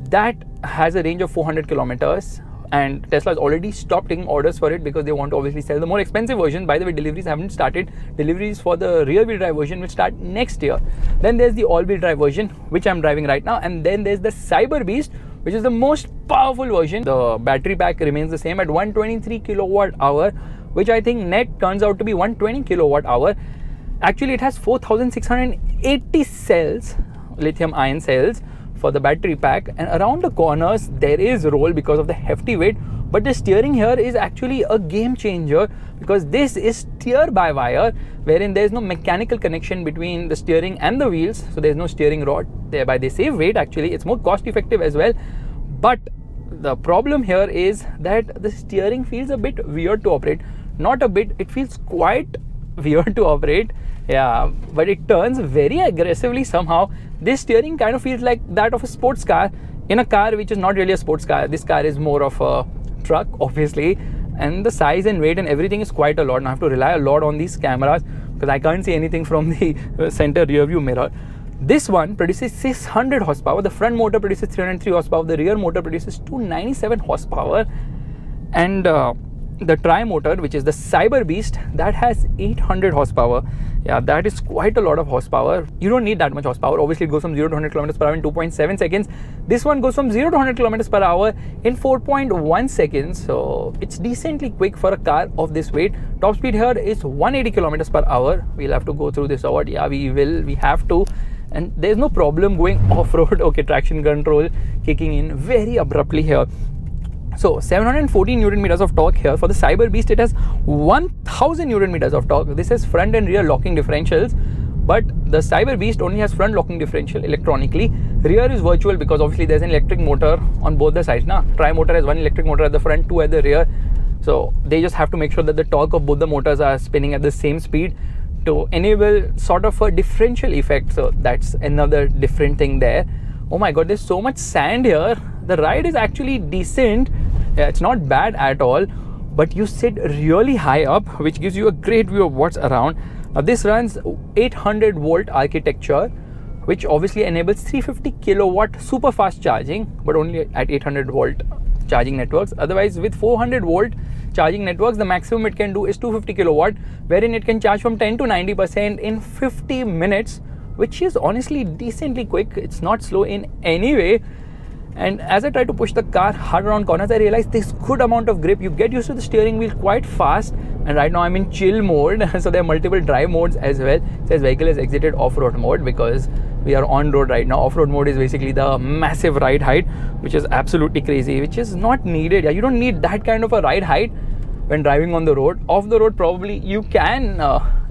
that has a range of 400 kilometers. And Tesla has already stopped taking orders for it, because they want to obviously sell the more expensive version. By the way, deliveries haven't started. Deliveries for the rear wheel drive version will start next year. Then there's the all wheel drive version, which I'm driving right now. And then there's the Cyber Beast, which is the most powerful version. The battery pack remains the same at 123 kilowatt hour, which I think net turns out to be 120 kilowatt hour. Actually, it has 4680 cells, lithium ion cells, for the battery pack, and around the corners there is roll because of the hefty weight. But the steering here is actually a game changer, because this is steer by wire, wherein there is no mechanical connection between the steering and the wheels, so there is no steering rod. Thereby they save weight. Actually, it's more cost effective as well. But the problem here is that the steering feels a bit weird to operate. Not a bit, it feels quite weird to operate. Yeah, but it turns very aggressively somehow. This steering kind of feels like that of a sports car, in a car which is not really a sports car. This car is more of a truck, obviously, and the size and weight and everything is quite a lot. Now I have to rely a lot on these cameras, because I can't see anything from the center rear view mirror. This one produces 600 horsepower. The front motor produces 303 horsepower. The rear motor produces 297 horsepower. And the tri-motor, which is the Cyber Beast, that has 800 horsepower. Yeah, that is quite a lot of horsepower. You don't need that much horsepower. Obviously, it goes from 0 to 100 km per hour in 2.7 seconds. This one goes from 0 to 100 km per hour in 4.1 seconds. So it's decently quick for a car of this weight. Top speed here is 180 km per hour. We'll have to go through this over. Yeah, we have to. And there's no problem going off-road. Okay, traction control kicking in very abruptly here. So 714 Newton meters of torque here. For the Cyber Beast, it has 1000 Newton meters of torque. This has front and rear locking differentials, but the Cyber Beast only has front locking differential electronically. Rear is virtual because obviously there's an electric motor on both the sides. Tri-motor has one electric motor at the front, two at the rear. So they just have to make sure that the torque of both the motors are spinning at the same speed to enable sort of a differential effect. So that's another different thing there. Oh my god, there's so much sand here. The ride is actually decent. Yeah, it's not bad at all, but you sit really high up, which gives you a great view of what's around. Now this runs 800 volt architecture, which obviously enables 350 kilowatt super fast charging, but only at 800 volt charging networks. Otherwise, with 400 volt charging networks, the maximum it can do is 250 kilowatt, wherein it can charge from 10 to 90% in 50 minutes, which is honestly decently quick. It's not slow in any way. And as I try to push the car hard around corners, I realized there's good amount of grip. You get used to the steering wheel quite fast. And right now I'm in chill mode, so there are multiple drive modes as well. It says vehicle has exited off-road mode because we are on road right now. Off-road mode is basically the massive ride height, which is absolutely crazy, which is not needed. Yeah, you don't need that kind of a ride height when driving on the road. Off the road, probably you can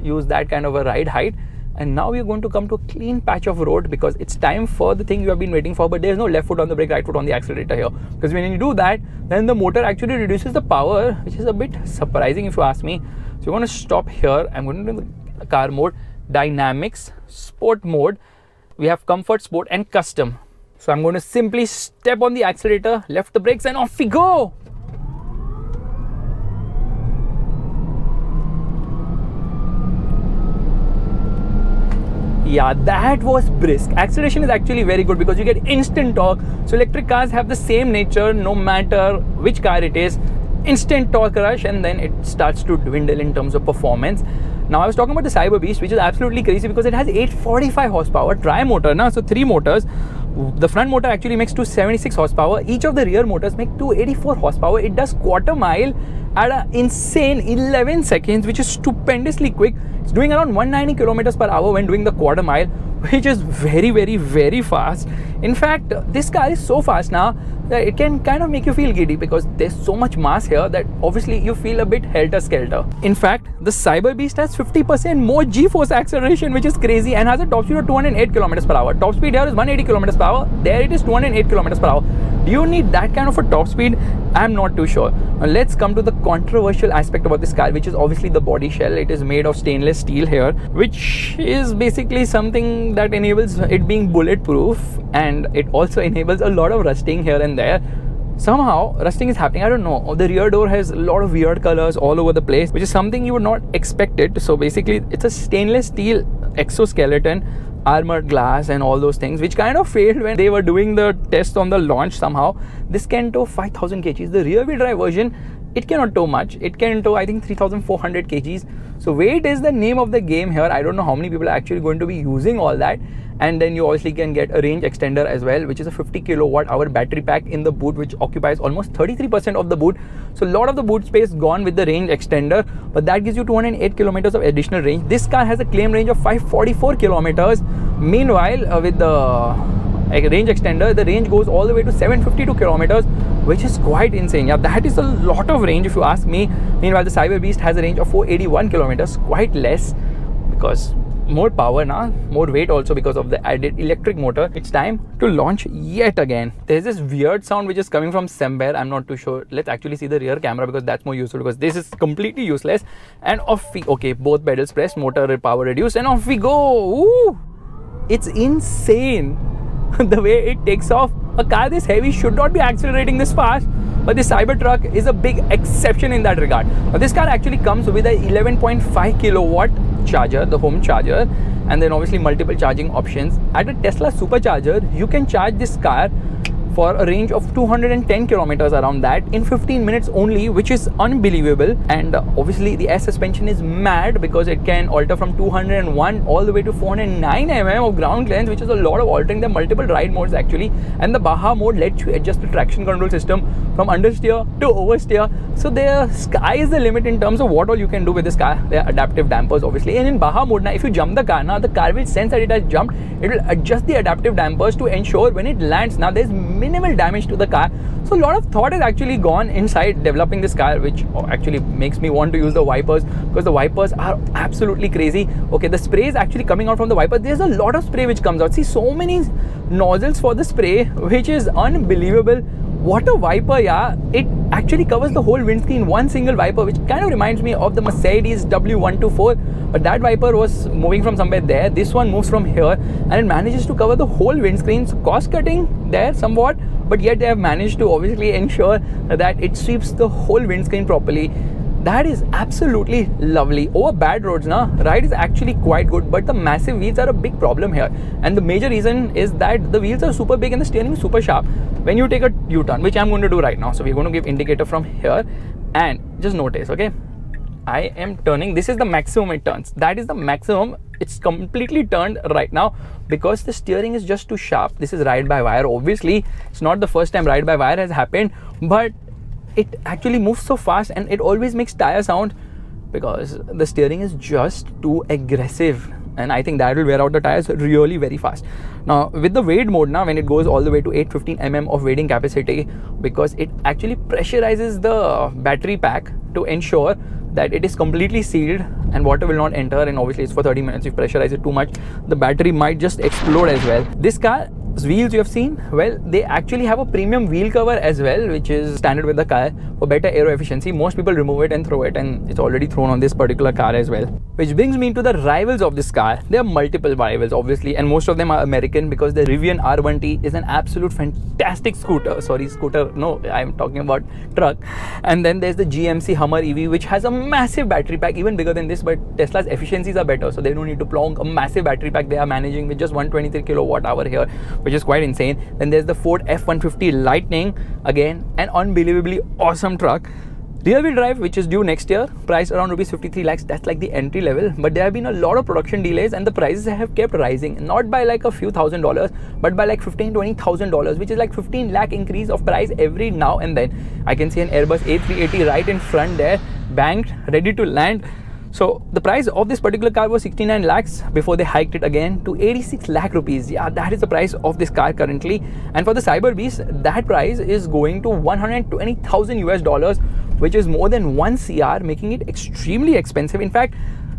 use that kind of a ride height. And now we're going to come to a clean patch of road because it's time for the thing you have been waiting for, but there's no left foot on the brake, right foot on the accelerator here. Because when you do that, then the motor actually reduces the power, which is a bit surprising if you ask me. So we're going to stop here. I'm going to do the car mode, dynamics, sport mode. We have comfort, sport and custom. So I'm going to simply step on the accelerator, left the brakes and off we go. Yeah, that was brisk. Acceleration is actually very good because you get instant torque. So electric cars have the same nature no matter which car it is. Instant torque rush, and then it starts to dwindle in terms of performance. Now I was talking about the Cyber Beast, which is absolutely crazy because it has 845 horsepower tri-motor now, so 3 motors. The front motor actually makes 276 horsepower. Each of the rear motors make 284 horsepower. It does quarter mile at an insane 11 seconds, which is stupendously quick. It's doing around 190 kilometers per hour when doing the quarter mile, which is very, very, very fast. In fact, this car is so fast now that it can kind of make you feel giddy because there's so much mass here that obviously you feel a bit helter-skelter. In fact, the Cyber Beast has 50% more G-force acceleration, which is crazy, and has a top speed of 208 kilometers per hour. Top speed here is 180 kilometers per hour. There it is 208 kilometers per hour. Do you need that kind of a top speed? I'm not too sure. Now let's come to the controversial aspect about this car, which is obviously the body shell. It is made of stainless steel here, which is basically something that enables it being bulletproof, and it also enables a lot of rusting here and there. Somehow rusting is happening. I don't know. The rear door has a lot of weird colors all over the place, which is something you would not expect it. So basically it's a stainless steel exoskeleton, armored glass and all those things, which kind of failed when they were doing the test on the launch. Somehow this can tow 5000 kgs. The rear wheel drive version, it cannot tow much. It can tow I think 3400 kgs. So weight is the name of the game here. I don't know how many people are actually going to be using all that. And then you obviously can get a range extender as well, which is a 50 kilowatt hour battery pack in the boot, which occupies almost 33% of the boot. So a lot of the boot space gone with the range extender, but that gives you 208 kilometers of additional range. This car has a claim range of 544 kilometers. Meanwhile, with the range extender, the range goes all the way to 752 kilometers, which is quite insane. Yeah, that is a lot of range if you ask me. Meanwhile, the Cyber Beast has a range of 481 kilometers, quite less because more power now, more weight also because of the added electric motor. It's time to launch yet again. There's this weird sound which is coming from somewhere. I'm not too sure. Let's actually see the rear camera because that's more useful, because this is completely useless. And off we, okay, both pedals pressed, motor power reduced, and off we go. Ooh, it's insane. The way it takes off. A car this heavy should not be accelerating this fast, but the Cybertruck is a big exception in that regard. Now this car actually comes with a 11.5 kilowatt charger, the home charger, and then obviously multiple charging options. At a Tesla supercharger, you can charge this car for a range of 210 kilometers around that in 15 minutes only, which is unbelievable. And obviously the air suspension is mad because it can alter from 201 all the way to 409 mm of ground clearance, which is a lot of altering. There are multiple ride modes actually, and the Baja mode lets you adjust the traction control system from understeer to oversteer. So the sky is the limit in terms of what all you can do with this car. There are adaptive dampers obviously, and in Baja mode now, if you jump the car, now the car will sense that it has jumped. It will adjust the adaptive dampers to ensure when it lands. Now there's minimal damage to the car. So a lot of thought has actually gone inside developing this car, which actually makes me want to use the wipers, because the wipers are absolutely crazy. Okay, the spray is actually coming out from the wiper. There's a lot of spray which comes out. See, so many nozzles for the spray, which is unbelievable. What a wiper, yeah. It actually covers the whole windscreen, one single wiper, which kind of reminds me of the Mercedes W124, but that wiper was moving from somewhere there. This one moves from here and it manages to cover the whole windscreen. So cost cutting there somewhat, but yet they have managed to obviously ensure that it sweeps the whole windscreen properly. That is absolutely lovely. Over bad roads now, ride is actually quite good, but the massive wheels are a big problem here. And the major reason is that the wheels are super big and the steering is super sharp when you take a U-turn, which I'm going to do right now. So we're going to give indicator from here and just notice, okay? I am turning. This is the maximum it turns. That is the maximum. It's completely turned right now because the steering is just too sharp. This is ride-by-wire. Obviously, it's not the first time ride-by-wire has happened, but it actually moves so fast and it always makes tire sound because the steering is just too aggressive, and I think that will wear out the tires really very fast. Now with the weight mode, now when it goes all the way to 815 mm of weighting capacity, because it actually pressurizes the battery pack to ensure that it is completely sealed and water will not enter, and obviously it's for 30 minutes. If you pressurize it too much, the battery might just explode as well. This car wheels you have seen, well, they actually have a premium wheel cover as well, which is standard with the car for better aero efficiency. Most people remove it and throw it, and it's already thrown on this particular car as well. Which brings me to the rivals of this car. There are multiple rivals obviously, and most of them are American, because the Rivian R1T is an absolute fantastic scooter. No, I'm talking about truck. And then there's the GMC Hummer EV, which has a massive battery pack, even bigger than this, but Tesla's efficiencies are better, so they don't need to plonk a massive battery pack. They are managing with just 123 kilowatt hour here, which is quite insane. Then there's the Ford F-150 Lightning, again an unbelievably awesome truck. Rear wheel drive, which is due next year, priced around rupees 53 lakhs. That's like the entry level, but there have been a lot of production delays and the prices have kept rising, not by like a few $1,000s, but by like $15,000-$20,000, which is like 15 lakh increase of price every now and then. I can see an Airbus A380 right in front there, banked, ready to land. So the price of this particular car was 69 lakhs before they hiked it again to 86 lakh rupees. Yeah, that is the price of this car currently. And for the Cyber Beast, that price is going to 120,000 US dollars, which is more than 1 CR, making it extremely expensive. In fact,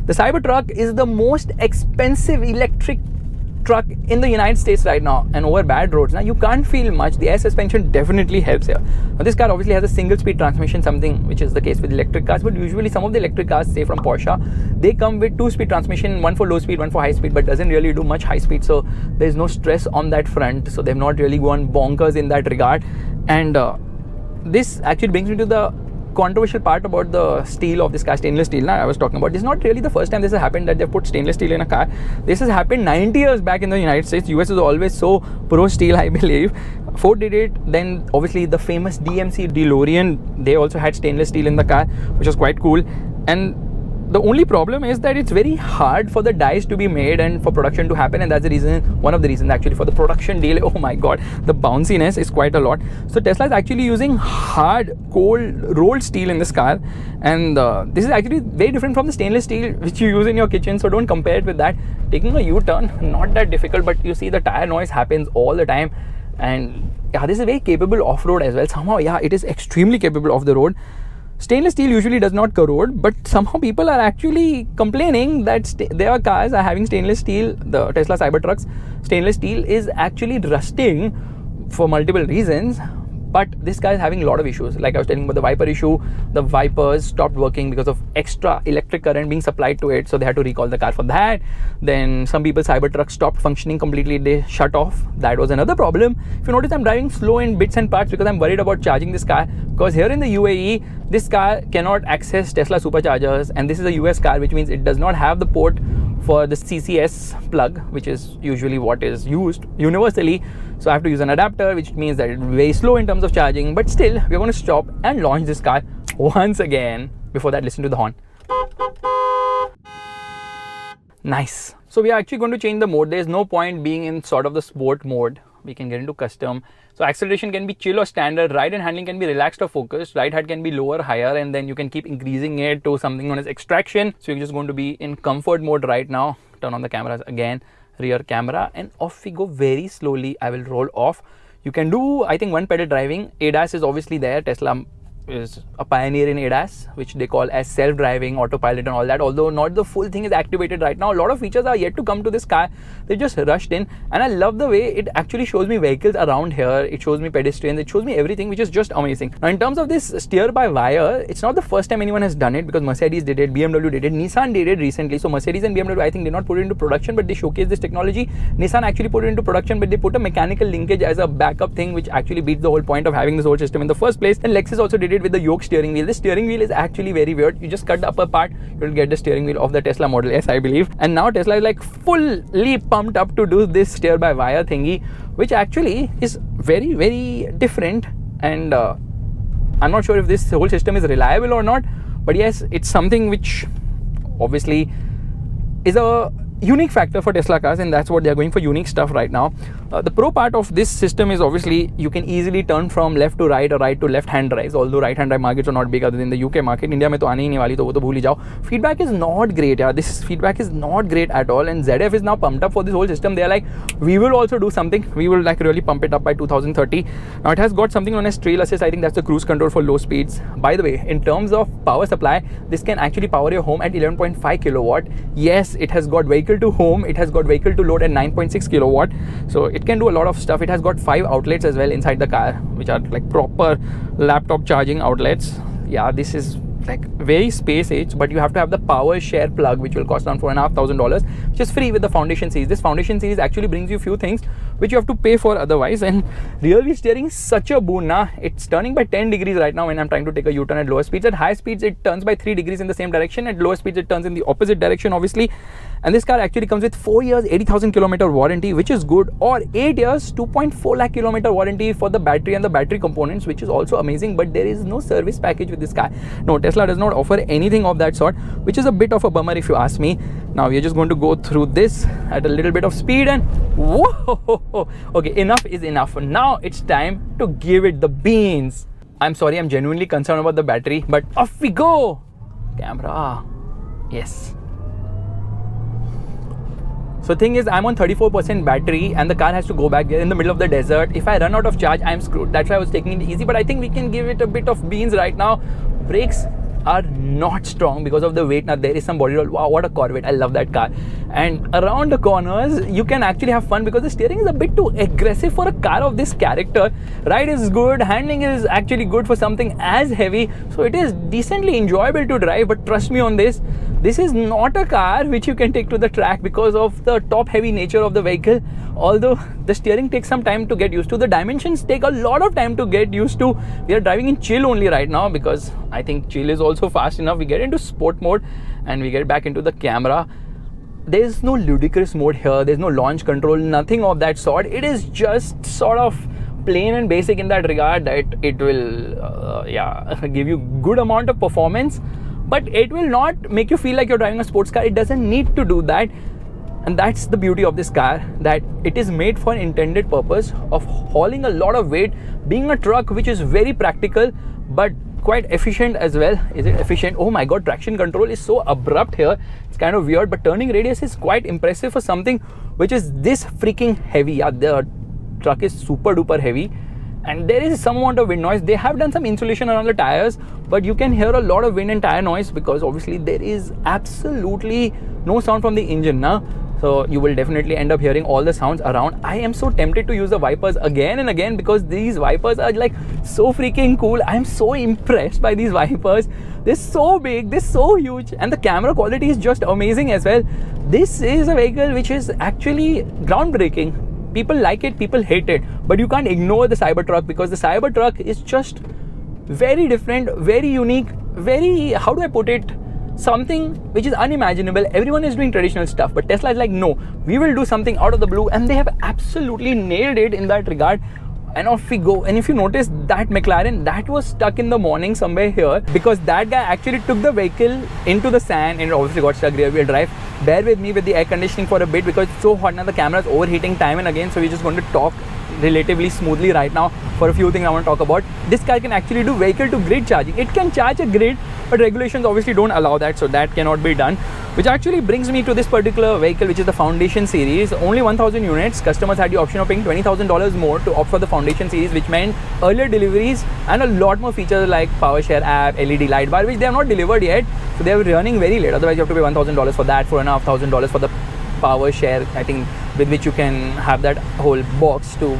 the Cybertruck is the most expensive electric truck in the United States right now, and over bad roads now you can't feel much. The air suspension definitely helps here. Now this car obviously has a single speed transmission, something which is the case with electric cars, but usually some of the electric cars, say from Porsche, they come with 2-speed transmission, one for low speed, one for high speed, but doesn't really do much high speed, so there's no stress on that front. So they've not really gone bonkers in that regard. And this actually brings me to the controversial part about the steel of this car, stainless steel. Now I was talking about, this is not really the first time this has happened that they've put stainless steel in a car. This has happened 90 years back in the United States. US is always so pro steel, I believe. Ford did it. Then obviously the famous GMC DeLorean, they also had stainless steel in the car, which was quite cool. And the only problem is that it's very hard for the dies to be made and for production to happen, and that's the reason, one of the reasons actually for the production delay. Oh my god, the bounciness is quite a lot. So Tesla is actually using hard, cold, rolled steel in this car, and this is actually very different from the stainless steel which you use in your kitchen, so don't compare it with that. Taking a U-turn, not that difficult, but you see the tire noise happens all the time. And yeah, this is very capable off-road as well. Somehow, yeah, it is extremely capable off the road. Stainless steel usually does not corrode, but somehow people are actually complaining that their cars are having stainless steel. The Tesla Cybertruck's stainless steel is actually rusting for multiple reasons, but this car is having a lot of issues. Like I was telling about the wiper issue, the wipers stopped working because of extra electric current being supplied to it, so they had to recall the car for that. Then some people's Cybertruck stopped functioning completely, they shut off. That was another problem. If you notice, I'm driving slow in bits and parts because I'm worried about charging this car, because here in the UAE, this car cannot access Tesla superchargers, and this is a US car, which means it does not have the port for the CCS plug, which is usually what is used universally. So I have to use an adapter, which means that it's very slow in terms of charging. But still, we're going to stop and launch this car once again. Before that, listen to the horn. Nice. So we are actually going to change the mode. There's no point being in sort of the sport mode. We can get into custom. So acceleration can be chill or standard. Ride and handling can be relaxed or focused. Ride height can be lower, higher, and then you can keep increasing it to something known as extraction. So you're just going to be in comfort mode right now. Turn on the cameras again, rear camera, and off we go very slowly. I will roll off. You can do, I think, one pedal driving. ADAS is obviously there. Tesla is a pioneer in ADAS, which they call as self-driving, autopilot and all that, although not the full thing is activated right now. A lot of features are yet to come to this car. They just rushed in, and I love the way it actually shows me vehicles around here. It shows me pedestrians, it shows me everything, which is just amazing. Now in terms of this steer by wire, it's not the first time anyone has done it, because Mercedes did it, BMW did it, Nissan did it recently. So Mercedes and BMW, I think, did not put it into production, but they showcased this technology. Nissan actually put it into production, but they put a mechanical linkage as a backup thing, which actually beats the whole point of having this whole system in the first place. And Lexus also did it with the yoke steering wheel. This steering wheel is actually very weird. You just cut the upper part, you'll get the steering wheel of the Tesla Model S, I believe. And now Tesla is like fully pumped up to do this steer by wire thingy, which actually is very, very different. And I'm not sure if this whole system is reliable or not, but yes, it's something which obviously is a unique factor for Tesla cars, and that's what they're going for, unique stuff right now. The pro part of this system is obviously you can easily turn from left to right or right to left hand drives, although right hand drive markets are not big other than the UK market. India mein to aane hi nahi wali, to wo to bhool hi jao. Feedback is not great, yeah. This feedback is not great at all, and ZF is now pumped up for this whole system. They are like, we will also do something. We will like really pump it up by 2030. Now it has got something known as trail assist. I think that's the cruise control for low speeds. By the way, in terms of power supply, this can actually power your home at 11.5 kilowatt. Yes, it has got vehicle to home, it has got vehicle to load at 9.6 kilowatt, so it can do a lot of stuff. It has got 5 outlets as well inside the car, which are like proper laptop charging outlets. Yeah, this is like very space age, but you have to have the power share plug, which will cost around $4,500, which is free with the foundation series. This foundation series actually brings you a few things which you have to pay for otherwise. And rear wheel steering is such a boon. It's turning by 10 degrees right now when I'm trying to take a U-turn at lower speeds. At high speeds it turns by 3 degrees in the same direction. At lower speeds it turns in the opposite direction, obviously. And this car actually comes with 4 years 80,000 kilometer warranty, which is good, or 8 years 2.4 lakh kilometer warranty for the battery and the battery components, which is also amazing. But there is no service package with this car. No, Tesla does not offer anything of that sort, which is a bit of a bummer if you ask me. Now we are just going to go through this at a little bit of speed, and whoa, okay, enough is enough. Now it's time to give it the beans. I'm sorry, I'm genuinely concerned about the battery, but off we go. Camera, yes. So thing is, I'm on 34% battery and the car has to go back in the middle of the desert. If I run out of charge, I'm screwed. That's why I was taking it easy, but I think we can give it a bit of beans right now. Brakes are not strong because of the weight. Now there is some body roll. Wow, what a Corvette. I love that car. And around the corners you can actually have fun because the steering is a bit too aggressive for a car of this character. Ride is good, handling is actually good for something as heavy, so it is decently enjoyable to drive. But trust me on this, this is not a car which you can take to the track because of the top heavy nature of the vehicle. Although the steering takes some time to get used to, the dimensions take a lot of time to get used to. We are driving in chill only right now because I think chill is also fast enough. We get into sport mode and we get back into the camera. There is no ludicrous mode here, there's no launch control, nothing of that sort. It is just sort of plain and basic in that regard that it will give you good amount of performance, but it will not make you feel like you're driving a sports car. It doesn't need to do that. And that's the beauty of this car, that it is made for an intended purpose of hauling a lot of weight, being a truck which is very practical but quite efficient as well. Is it efficient? Oh my god, traction control is so abrupt here. It's kind of weird, but turning radius is quite impressive for something which is this freaking heavy. Yeah, the truck is super duper heavy. And there is some amount of wind noise. They have done some insulation around the tires, but you can hear a lot of wind and tire noise because obviously there is absolutely no sound from the engine now. So you will definitely end up hearing all the sounds around. I am so tempted to use the wipers again and again because these wipers are like so freaking cool. I'm so impressed by these wipers. They're so big, they're so huge, and the camera quality is just amazing as well. This is a vehicle which is actually groundbreaking. People like it, people hate it, but you can't ignore the Cybertruck because the Cybertruck is just very different, very unique, very, how do I put it, something which is unimaginable. Everyone is doing traditional stuff, but Tesla is like, no, we will do something out of the blue, and they have absolutely nailed it in that regard. And off we go. And if you notice, that McLaren, that was stuck in the morning somewhere here because that guy actually took the vehicle into the sand and it obviously got stuck rear wheel drive. Bear with me with the air conditioning for a bit because it's so hot now, the camera is overheating time and again, so we're just going to talk relatively smoothly right now for a few things I want to talk about. This car can actually do vehicle to grid charging. It can charge a grid, but regulations obviously don't allow that, so that cannot be done. Which actually brings me to this particular vehicle, which is the Foundation series. Only 1,000 units. Customers had the option of paying $20,000 more to opt for the Foundation series, which meant earlier deliveries and a lot more features like power share app, LED light bar, which they have not delivered yet. So they are running very late. Otherwise, you have to pay $1,000 for that, $4,500 for the power share, I think, with which you can have that whole box to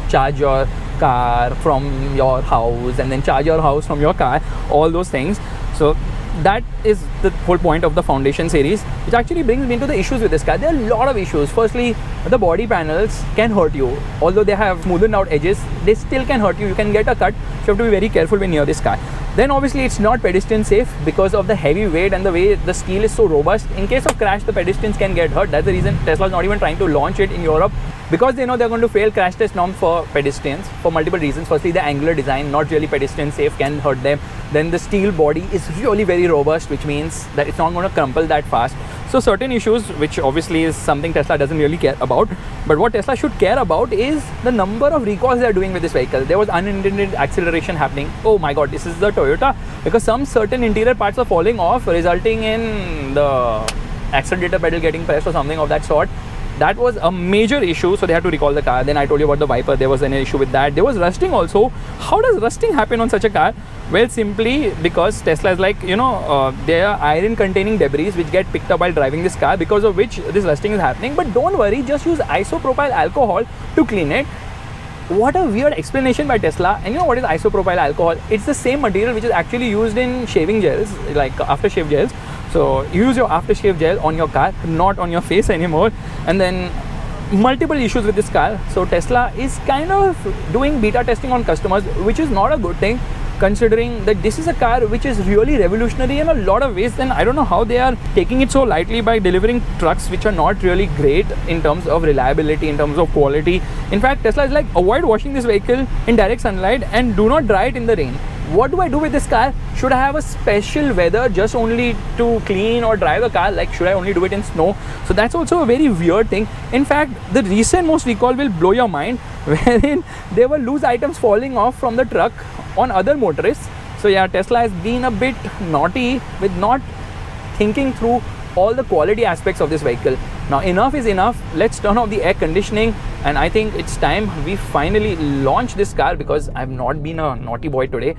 charge your car from your house and then charge your house from your car, all those things. So that is the whole point of the Foundation series, which actually brings me into the issues with this car. There are a lot of issues. Firstly, the body panels can hurt you. Although they have smoothened out edges, they still can hurt you. You can get a cut, so you have to be very careful when near this car. Then obviously it's not pedestrian safe because of the heavy weight and the way the steel is so robust. In case of crash, the pedestrians can get hurt. That's the reason Tesla is not even trying to launch it in Europe, because they know they're going to fail crash test norms for pedestrians for multiple reasons. Firstly, the angular design, not really pedestrian safe, can hurt them. Then the steel body is really very robust, which means that it's not going to crumple that fast. So certain issues, which obviously is something Tesla doesn't really care about. But what Tesla should care about is the number of recalls they're doing with this vehicle. There was unintended acceleration happening. Oh my god, this is the Toyota, because some certain interior parts are falling off, resulting in the accelerator pedal getting pressed or something of that sort. That was a major issue, so they had to recall the car. Then I told you about the wiper. There was an issue with that. There was rusting also. How does rusting happen on such a car? Well, simply because Tesla is like, there are iron containing debris which get picked up while driving this car, because of which this rusting is happening. But don't worry, just use isopropyl alcohol to clean it. What a weird explanation by Tesla. And you know what is isopropyl alcohol? It's the same material which is actually used in shaving gels, like aftershave gels. So use your aftershave gel on your car, not on your face anymore. And then multiple issues with this car. So Tesla is kind of doing beta testing on customers, which is not a good thing, considering that this is a car which is really revolutionary in a lot of ways. Then I don't know how they are taking it so lightly by delivering trucks which are not really great in terms of reliability, in terms of quality. In fact, Tesla is like, avoid washing this vehicle in direct sunlight and do not dry it in the rain. What do I do with this car? Should I have a special weather just only to clean or dry the car? Like, should I only do it in snow? So that's also a very weird thing. In fact, the recent most recall will blow your mind, wherein there were loose items falling off from the truck on other motorists. So yeah, Tesla has been a bit naughty with not thinking through all the quality aspects of this vehicle. Now enough is enough. Let's turn off the air conditioning, and I think it's time we finally launch this car, because I've not been a naughty boy today.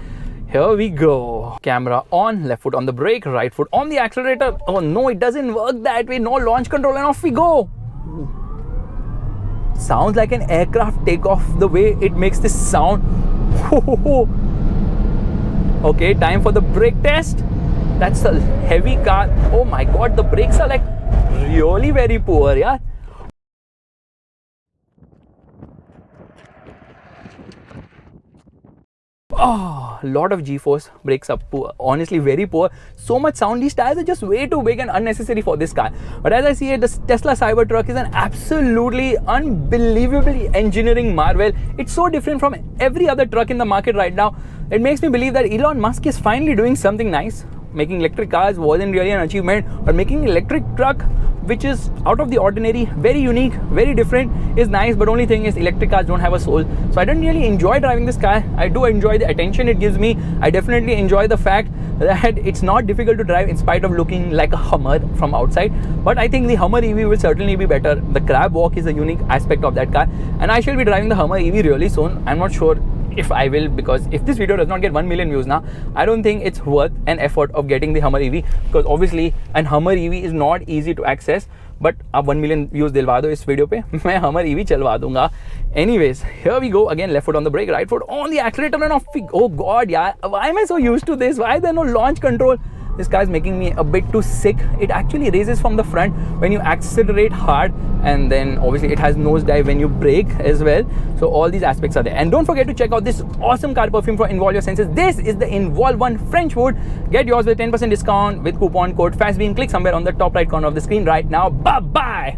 Here we go. Camera on, left foot on the brake, right foot on the accelerator. Oh no, it doesn't work that way. No launch control, and off we go. Sounds like an aircraft takeoff the way it makes this sound. Okay, time for the brake test. That's a heavy car. Oh my god, the brakes are like really very poor, yeah. Oh, lot of G-force, brakes are poor, honestly very poor. So much sound. These tires are just way too big and unnecessary for this car. But as I see it, the Tesla Cybertruck is an absolutely unbelievably engineering marvel. It's so different from every other truck in the market right now. It makes me believe that Elon Musk is finally doing something nice. Making electric cars wasn't really an achievement, but making an electric truck which is out of the ordinary, very unique, very different, is nice. But only thing is, electric cars don't have a soul. So I don't really enjoy driving this car. I do enjoy the attention it gives me. I definitely enjoy the fact that it's not difficult to drive in spite of looking like a Hummer from outside. But I think the Hummer EV will certainly be better. The crab walk is a unique aspect of that car, and I shall be driving the Hummer EV really soon. I'm not sure if I will, because if this video does not get 1 million views now, I don't think it's worth an effort of getting the Hummer EV, because obviously an Hummer EV is not easy to access. But आप 1 million views दिलवा दो इस video पे, मैं Hummer EV चलवा दूंगा. Anyways, here we go again. Left foot on the brake, right foot on the accelerator, and off we go. Oh god, yeah, why am I so used to this? Why is there no launch control? This car is making me a bit too sick. It actually raises from the front when you accelerate hard, and then obviously it has nosedive when you brake as well. So all these aspects are there. And don't forget to check out this awesome car perfume for Involve Your Senses. This is the Involve One French Wood. Get yours with 10% discount with coupon code FASTBEAM. Click somewhere on the top right corner of the screen right now. Bye bye.